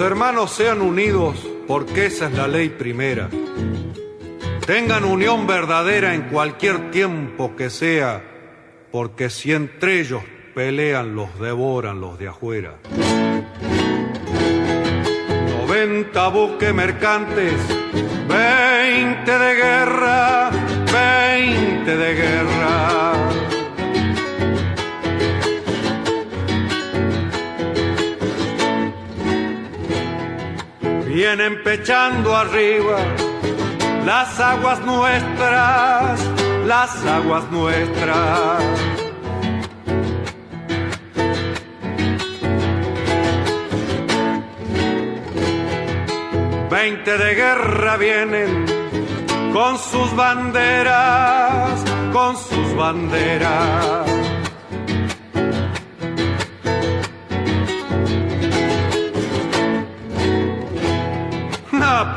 hermanos sean unidos, porque esa es la ley primera. Tengan unión verdadera en cualquier tiempo que sea, porque si entre ellos pelean, los devoran los de afuera. 90 buques mercantes, 20 de guerra, 20 de guerra. Vienen pechando arriba las aguas nuestras, las aguas nuestras. Veinte de guerra vienen con sus banderas, con sus banderas.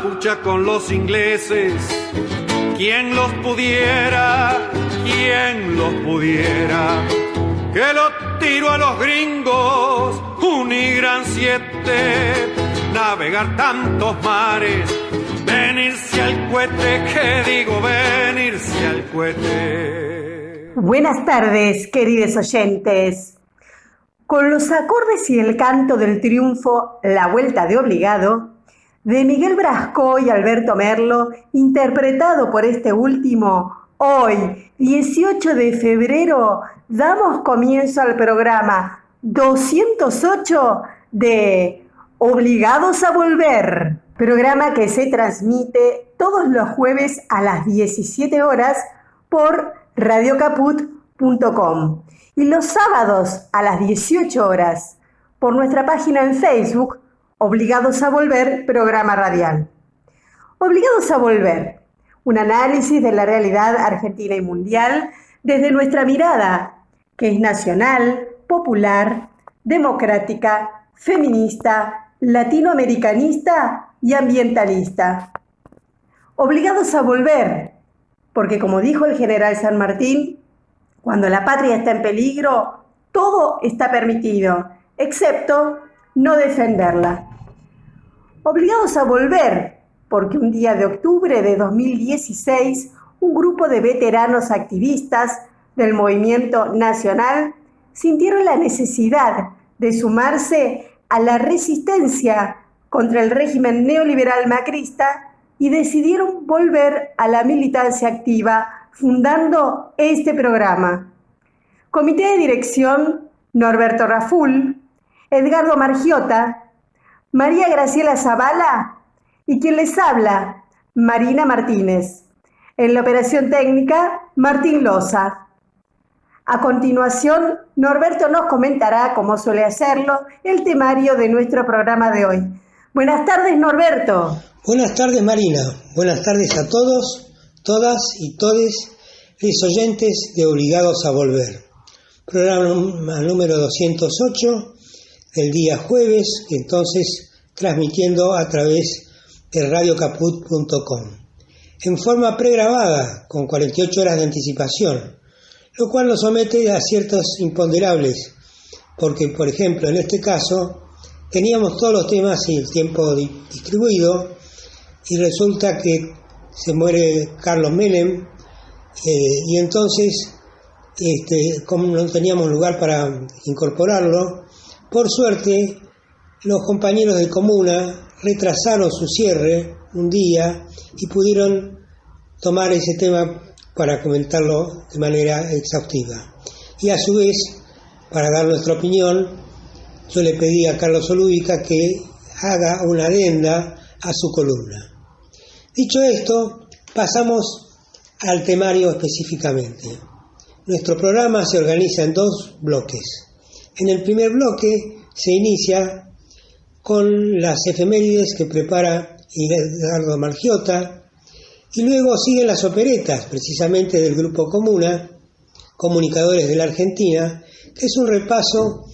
Pucha con los ingleses, ¿quién los pudiera? ¿Quién los pudiera? Que lo tiro a los gringos, Unigran 7, navegar tantos mares, venirse al cohete, que digo venirse al cohete. Buenas tardes, queridos oyentes. Con los acordes y el canto del triunfo, La Vuelta de Obligado, de Miguel Brasco y Alberto Merlo, interpretado por este último, hoy, 18 de febrero, damos comienzo al programa 208 de Obligados a Volver, programa que se transmite todos los jueves a las 17 horas por radiocaput.com y los sábados a las 18 horas por nuestra página en Facebook, Obligados a Volver, programa radial. Obligados a Volver, un análisis de la realidad argentina y mundial desde nuestra mirada, que es nacional, popular, democrática, feminista, latinoamericanista y ambientalista. Obligados a volver, porque como dijo el general San Martín, cuando la patria está en peligro, todo está permitido, excepto no defenderla. Obligados a volver, porque un día de octubre de 2016, un grupo de veteranos activistas del movimiento nacional sintieron la necesidad de sumarse a la resistencia contra el régimen neoliberal macrista y decidieron volver a la militancia activa, fundando este programa. Comité de dirección: Norberto Raful, Edgardo Margiota, María Graciela Zavala y quien les habla, Marina Martínez. En la operación técnica, Martín Loza. A continuación, Norberto nos comentará, como suele hacerlo, el temario de nuestro programa de hoy. Buenas tardes, Norberto. Buenas tardes, Marina. Buenas tardes a todos, todas y todes, los oyentes de Obligados a Volver. Programa número 208. El día jueves, entonces transmitiendo a través de radiocaput.com en forma pregrabada con 48 horas de anticipación, lo cual nos somete a ciertos imponderables, porque por ejemplo en este caso teníamos todos los temas y el tiempo distribuido y resulta que se muere Carlos Menem y entonces como no teníamos lugar para incorporarlo, por suerte, los compañeros de Comuna retrasaron su cierre un día y pudieron tomar ese tema para comentarlo de manera exhaustiva. Y a su vez, para dar nuestra opinión, yo le pedí a Carlos Olúbica que haga una adenda a su columna. Dicho esto, pasamos al temario específicamente. Nuestro programa se organiza en dos bloques. En el primer bloque se inicia con las efemérides que prepara Edgardo Margiota y luego siguen las operetas, precisamente del Grupo Comuna, Comunicadores de la Argentina, que es un repaso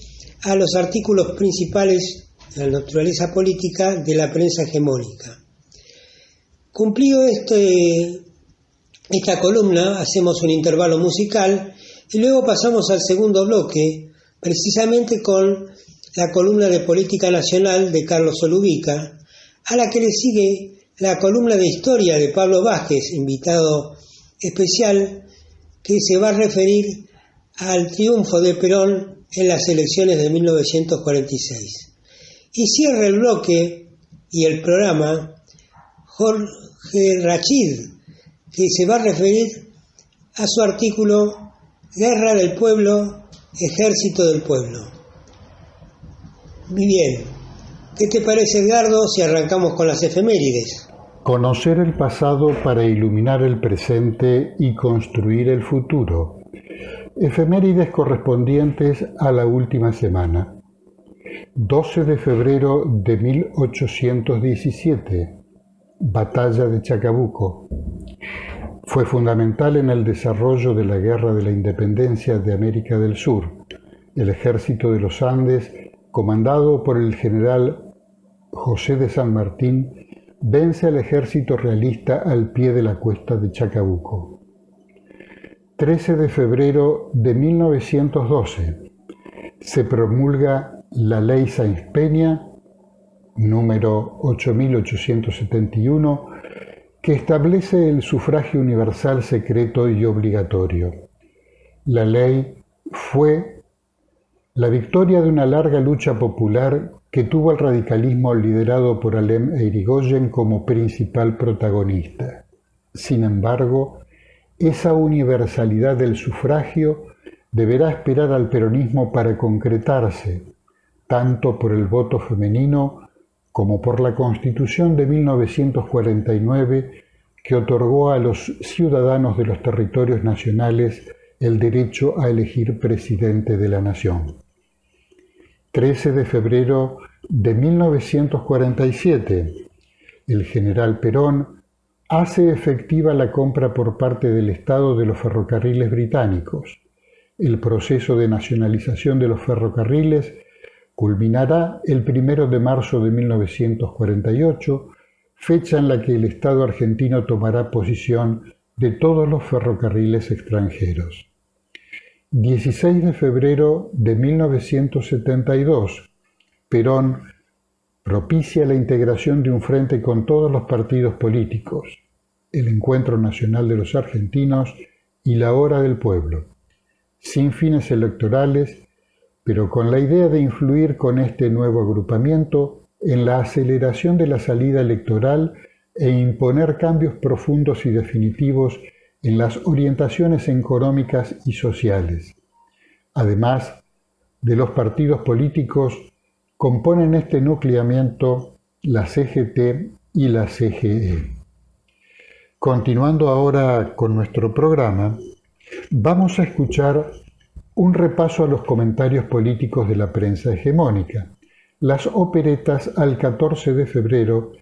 a los artículos principales de la naturaleza política de la prensa hegemónica. Cumplido esta columna, hacemos un intervalo musical y luego pasamos al segundo bloque, precisamente con la columna de Política Nacional de Carlos Olubica, a la que le sigue la columna de Historia de Pablo Vázquez, invitado especial, que se va a referir al triunfo de Perón en las elecciones de 1946. Y cierra el bloque y el programa Jorge Rachid, que se va a referir a su artículo Guerra del Pueblo, Ejército del Pueblo. Muy bien, ¿qué te parece, Edgardo, si arrancamos con las efemérides? Conocer el pasado para iluminar el presente y construir el futuro. Efemérides correspondientes a la última semana. 12 de febrero de 1817, Batalla de Chacabuco. Fue fundamental en el desarrollo de la Guerra de la Independencia de América del Sur. El ejército de los Andes, comandado por el general José de San Martín, vence al ejército realista al pie de la cuesta de Chacabuco. 13 de febrero de 1912 se promulga la Ley Sáenz Peña, número 8871, que establece el sufragio universal secreto y obligatorio. La ley fue la victoria de una larga lucha popular que tuvo al radicalismo liderado por Alem e Irigoyen como principal protagonista. Sin embargo, esa universalidad del sufragio deberá esperar al peronismo para concretarse, tanto por el voto femenino como por la Constitución de 1949, que otorgó a los ciudadanos de los territorios nacionales el derecho a elegir presidente de la nación. 13 de febrero de 1947, el general Perón hace efectiva la compra por parte del Estado de los ferrocarriles británicos. El proceso de nacionalización de los ferrocarriles culminará el 1 de marzo de 1948, fecha en la que el Estado argentino tomará posesión de todos los ferrocarriles extranjeros. 16 de febrero de 1972, Perón propicia la integración de un frente con todos los partidos políticos, el Encuentro Nacional de los Argentinos y la Hora del Pueblo, sin fines electorales, pero con la idea de influir con este nuevo agrupamiento en la aceleración de la salida electoral e imponer cambios profundos y definitivos en las orientaciones económicas y sociales. Además de los partidos políticos, componen este nucleamiento la CGT y la CGE. Continuando ahora con nuestro programa, vamos a escuchar un repaso a los comentarios políticos de la prensa hegemónica, las operetas al 14 de febrero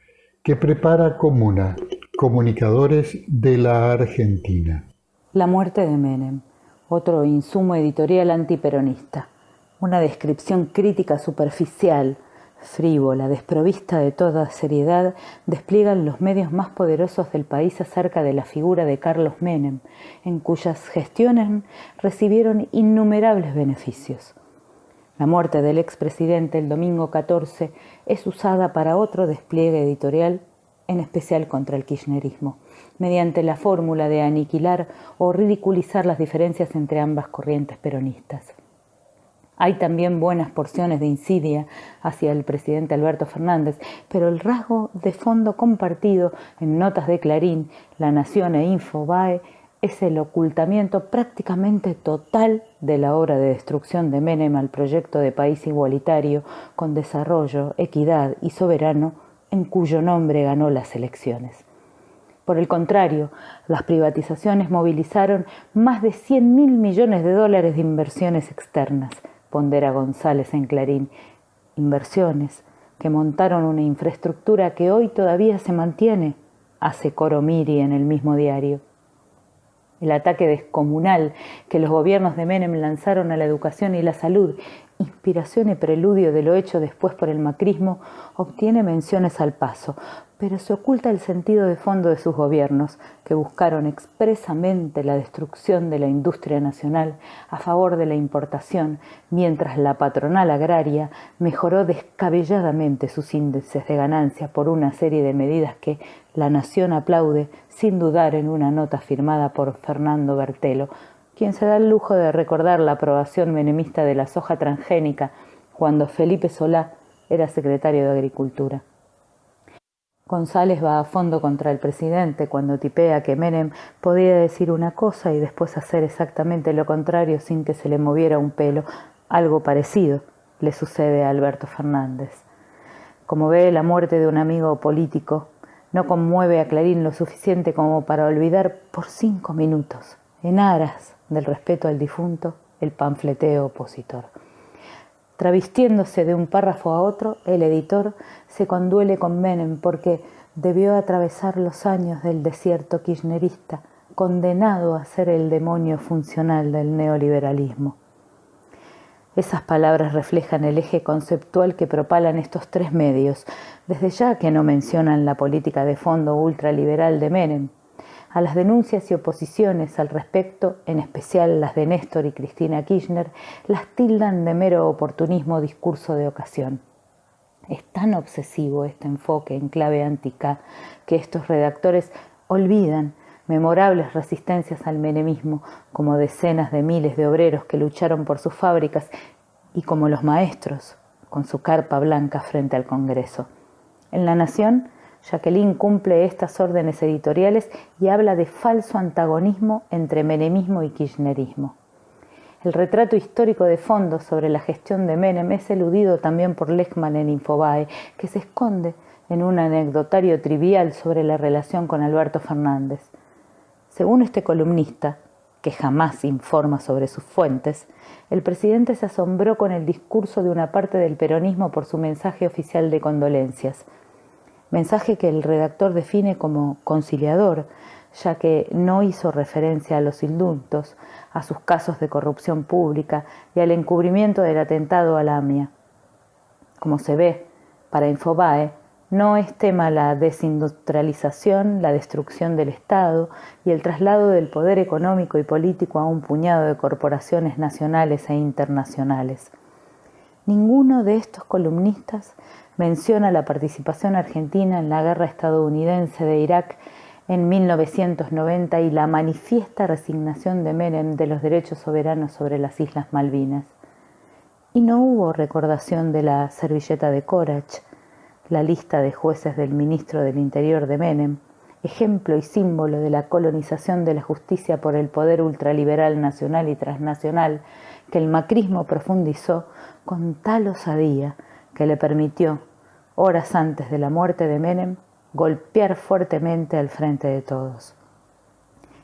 que prepara Comuna, Comunicadores de la Argentina. La muerte de Menem, otro insumo editorial antiperonista, una descripción crítica superficial, frívola, desprovista de toda seriedad, despliegan los medios más poderosos del país acerca de la figura de Carlos Menem, en cuyas gestiones recibieron innumerables beneficios. La muerte del expresidente el domingo 14 es usada para otro despliegue editorial, en especial contra el kirchnerismo, mediante la fórmula de aniquilar o ridiculizar las diferencias entre ambas corrientes peronistas. Hay también buenas porciones de insidia hacia el presidente Alberto Fernández, pero el rasgo de fondo compartido en notas de Clarín, La Nación e Infobae es el ocultamiento prácticamente total de la obra de destrucción de Menem al proyecto de país igualitario, con desarrollo, equidad y soberano, en cuyo nombre ganó las elecciones. Por el contrario, las privatizaciones movilizaron más de 100.000 millones de dólares de inversiones externas, pondera González en Clarín, inversiones que montaron una infraestructura que hoy todavía se mantiene, hace coro Miri en el mismo diario. El ataque descomunal que los gobiernos de Menem lanzaron a la educación y la salud inspiración y preludio de lo hecho después por el macrismo, obtiene menciones al paso, pero se oculta el sentido de fondo de sus gobiernos, que buscaron expresamente la destrucción de la industria nacional a favor de la importación, mientras la patronal agraria mejoró descabelladamente sus índices de ganancia por una serie de medidas que la nación aplaude sin dudar en una nota firmada por Fernando Bertelo, quien se da el lujo de recordar la aprobación menemista de la soja transgénica cuando Felipe Solá era secretario de Agricultura. González va a fondo contra el presidente cuando tipea que Menem podía decir una cosa y después hacer exactamente lo contrario sin que se le moviera un pelo. Algo parecido le sucede a Alberto Fernández. Como ve la muerte de un amigo político, no conmueve a Clarín lo suficiente como para olvidar por 5 minutos, en aras del respeto al difunto, el panfleteo opositor. Travestiéndose de un párrafo a otro, el editor se conduele con Menem porque debió atravesar los años del desierto kirchnerista, condenado a ser el demonio funcional del neoliberalismo. Esas palabras reflejan el eje conceptual que propalan estos 3 medios, desde ya que no mencionan la política de fondo ultraliberal de Menem. A las denuncias y oposiciones al respecto, en especial las de Néstor y Cristina Kirchner, las tildan de mero oportunismo discurso de ocasión. Es tan obsesivo este enfoque en clave anti-K que estos redactores olvidan memorables resistencias al menemismo, como decenas de miles de obreros que lucharon por sus fábricas y como los maestros, con su carpa blanca frente al Congreso. En La Nación, Jacqueline cumple estas órdenes editoriales y habla de falso antagonismo entre menemismo y kirchnerismo. El retrato histórico de fondo sobre la gestión de Menem es eludido también por Lechmann en Infobae, que se esconde en un anecdotario trivial sobre la relación con Alberto Fernández. Según este columnista, que jamás informa sobre sus fuentes, el presidente se asombró con el discurso de una parte del peronismo por su mensaje oficial de condolencias. Mensaje que el redactor define como conciliador, ya que no hizo referencia a los indultos, a sus casos de corrupción pública y al encubrimiento del atentado a la AMIA. Como se ve, para Infobae, no es tema la desindustrialización, la destrucción del Estado y el traslado del poder económico y político a un puñado de corporaciones nacionales e internacionales. Ninguno de estos columnistas menciona la participación argentina en la guerra estadounidense de Irak en 1990 y la manifiesta resignación de Menem de los derechos soberanos sobre las Islas Malvinas. Y no hubo recordación de la servilleta de Corach, la lista de jueces del ministro del Interior de Menem, ejemplo y símbolo de la colonización de la justicia por el poder ultraliberal nacional y transnacional que el macrismo profundizó con tal osadía que le permitió, horas antes de la muerte de Menem, golpear fuertemente al frente de todos.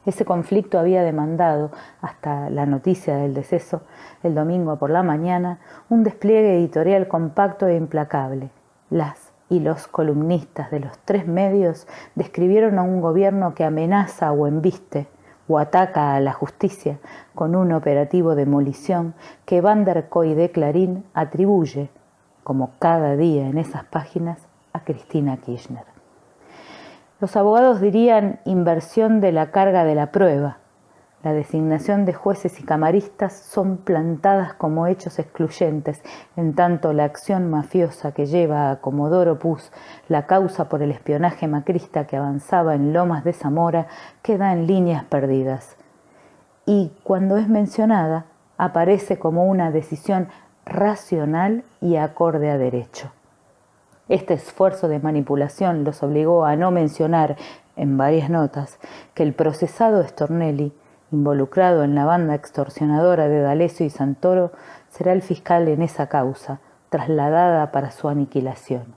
Ese conflicto había demandado, hasta la noticia del deceso, el domingo por la mañana, un despliegue editorial compacto e implacable. Las y los columnistas de los 3 medios describieron a un gobierno que amenaza o embiste o ataca a la justicia con un operativo de demolición que Van der Koy de Clarín atribuye, como cada día en esas páginas, a Cristina Kirchner. Los abogados dirían inversión de la carga de la prueba. La designación de jueces y camaristas son plantadas como hechos excluyentes, en tanto la acción mafiosa que lleva a Comodoro Puz la causa por el espionaje macrista que avanzaba en Lomas de Zamora queda en líneas perdidas. Y cuando es mencionada, aparece como una decisión racional y acorde a derecho. Este esfuerzo de manipulación los obligó a no mencionar, en varias notas, que el procesado Stornelli, involucrado en la banda extorsionadora de D'Alessio y Santoro, será el fiscal en esa causa, trasladada para su aniquilación.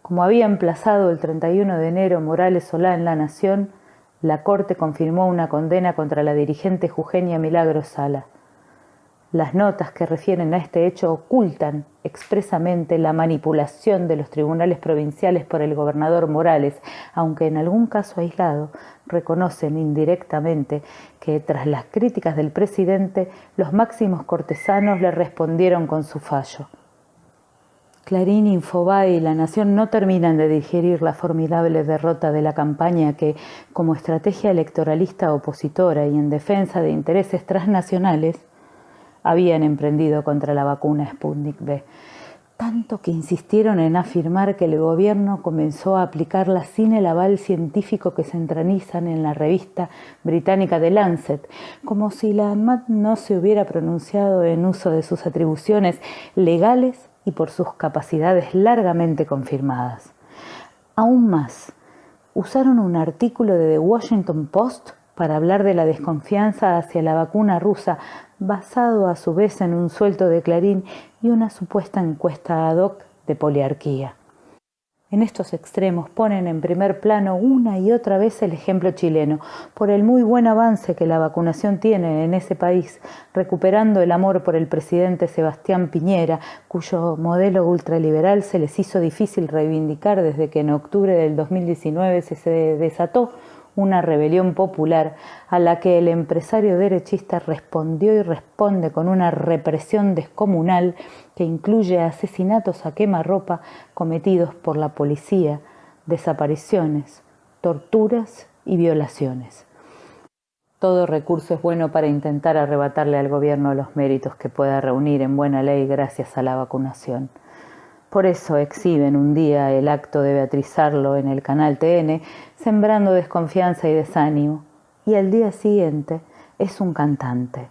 Como había emplazado el 31 de enero Morales Solá en La Nación, la Corte confirmó una condena contra la dirigente jujeña Milagros Sala. Las notas que refieren a este hecho ocultan expresamente la manipulación de los tribunales provinciales por el gobernador Morales, aunque en algún caso aislado reconocen indirectamente que tras las críticas del presidente, los máximos cortesanos le respondieron con su fallo. Clarín, Infobae y La Nación no terminan de digerir la formidable derrota de la campaña que, como estrategia electoralista opositora y en defensa de intereses transnacionales, habían emprendido contra la vacuna Sputnik V, tanto que insistieron en afirmar que el gobierno comenzó a aplicarla sin el aval científico que se entranizan en la revista británica The Lancet, como si la ANMAT no se hubiera pronunciado en uso de sus atribuciones legales y por sus capacidades largamente confirmadas. Aún más, usaron un artículo de The Washington Post para hablar de la desconfianza hacia la vacuna rusa, basado a su vez en un suelto de Clarín y una supuesta encuesta ad hoc de poliarquía. En estos extremos ponen en primer plano una y otra vez el ejemplo chileno, por el muy buen avance que la vacunación tiene en ese país, recuperando el amor por el presidente Sebastián Piñera, cuyo modelo ultraliberal se les hizo difícil reivindicar desde que en octubre del 2019 se desató una rebelión popular a la que el empresario derechista respondió y responde con una represión descomunal que incluye asesinatos a quemarropa cometidos por la policía, desapariciones, torturas y violaciones. Todo recurso es bueno para intentar arrebatarle al gobierno los méritos que pueda reunir en buena ley gracias a la vacunación. Por eso exhiben un día el acto de Beatriz Arlo en el canal TN, sembrando desconfianza y desánimo, y al día siguiente es un cantante,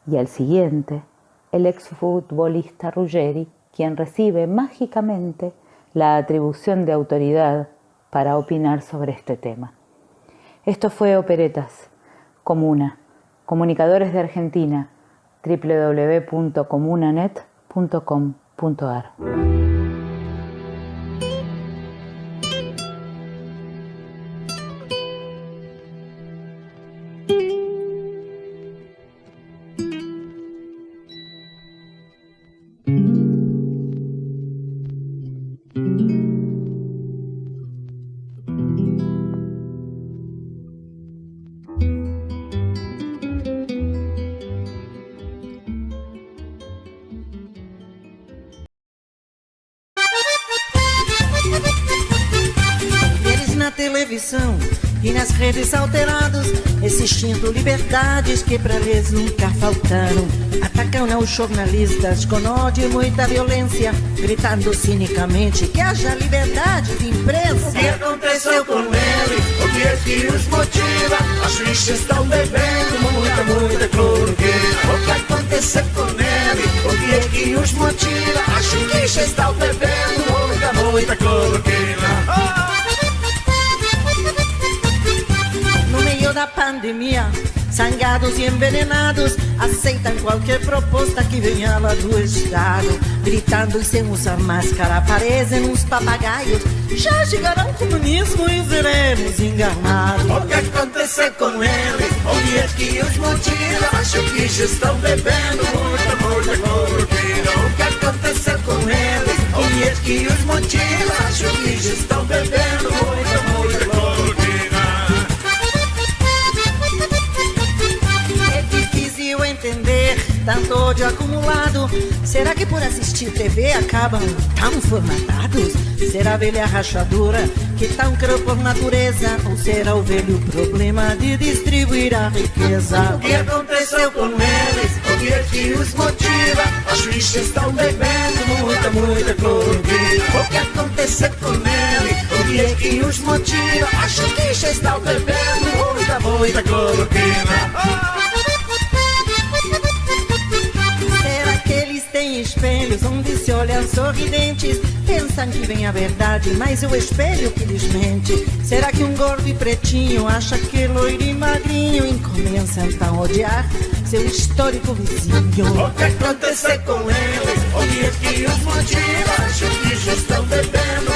y al siguiente el exfutbolista Ruggeri, quien recibe mágicamente la atribución de autoridad para opinar sobre este tema. Esto fue Operetas, Comuna, Comunicadores de Argentina, www.comunanet.com.ar. Televisão e nas redes alterados, existindo liberdades que pra eles nunca faltaram. Atacam os jornalistas com ódio e muita violência, gritando cinicamente que haja liberdade de imprensa. O que aconteceu com eles? O que é que os motiva? As bichas estão bebendo muita cloroquina. O que aconteceu com eles? O que é que os motiva? As bichas estão bebendo muita cloroquina. Da pandemia, sangrados e envenenados aceitam qualquer proposta que venha lá do Estado, gritando e sem usar máscara, parecem uns papagaios. Já chegará o comunismo e seremos enganados. O que aconteceu com eles? O que é que os motiva? Acho que já estão bebendo muita cloroquina. O que aconteceu com eles? O que é que os motiva? Acho que já estão bebendo muita cloroquina. Entender tanto ódio acumulado. Será que por assistir TV acabam tão formatados? Será a velha rachadura que tão criou por natureza? Ou será o velho problema de distribuir a riqueza? O que aconteceu com eles? O que é que os motiva? As bichas estão bebendo muita cloroquina. O que aconteceu com eles? O que é que os motiva? As bichas estão bebendo muita cloroquina. Tem espelhos onde se olham sorridentes, pensam que vem a verdade, mas é o espelho que lhes mente. Será que um gordo e pretinho acha que loiro e magrinho e começam então a odiar seu histórico vizinho? O que aconteceu com eles? O que é que os motiva? Acho que já estão bebendo